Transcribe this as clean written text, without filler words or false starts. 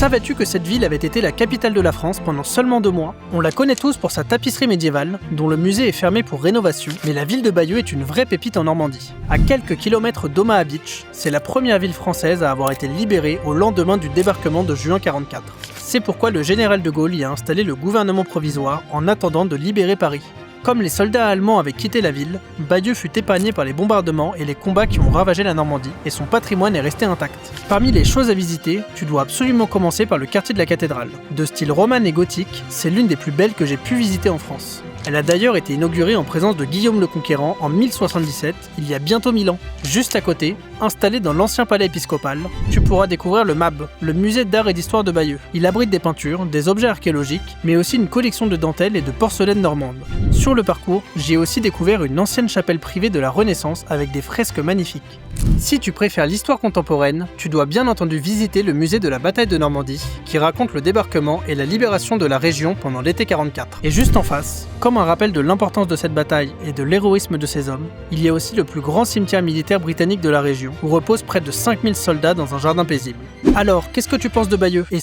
Savais-tu que cette ville avait été la capitale de la France pendant seulement 2 mois? On la connaît tous pour sa tapisserie médiévale, dont le musée est fermé pour rénovation, mais la ville de Bayeux est une vraie pépite en Normandie. À quelques kilomètres d'Omaha Beach, c'est la première ville française à avoir été libérée au lendemain du débarquement de juin 1944. C'est pourquoi le général de Gaulle y a installé le gouvernement provisoire en attendant de libérer Paris. Comme les soldats allemands avaient quitté la ville, Bayeux fut épargné par les bombardements et les combats qui ont ravagé la Normandie, et son patrimoine est resté intact. Parmi les choses à visiter, tu dois absolument commencer par le quartier de la cathédrale. De style roman et gothique, c'est l'une des plus belles que j'ai pu visiter en France. Elle a d'ailleurs été inaugurée en présence de Guillaume le Conquérant en 1077, il y a bientôt 1000 ans. Juste à côté, installé dans l'ancien palais épiscopal, tu pourras découvrir le MAB, le musée d'art et d'histoire de Bayeux. Il abrite des peintures, des objets archéologiques, mais aussi une collection de dentelles et de porcelaine normande. Sur le parcours, j'ai aussi découvert une ancienne chapelle privée de la Renaissance avec des fresques magnifiques. Si tu préfères l'histoire contemporaine, tu dois bien entendu visiter le musée de la bataille de Normandie, qui raconte le débarquement et la libération de la région pendant l'été 44. Et juste en face, comme un rappel de l'importance de cette bataille et de l'héroïsme de ces hommes, il y a aussi le plus grand cimetière militaire britannique de la région, où reposent près de 5000 soldats dans un jardin paisible. Alors, qu'est-ce que tu penses de Bayeux?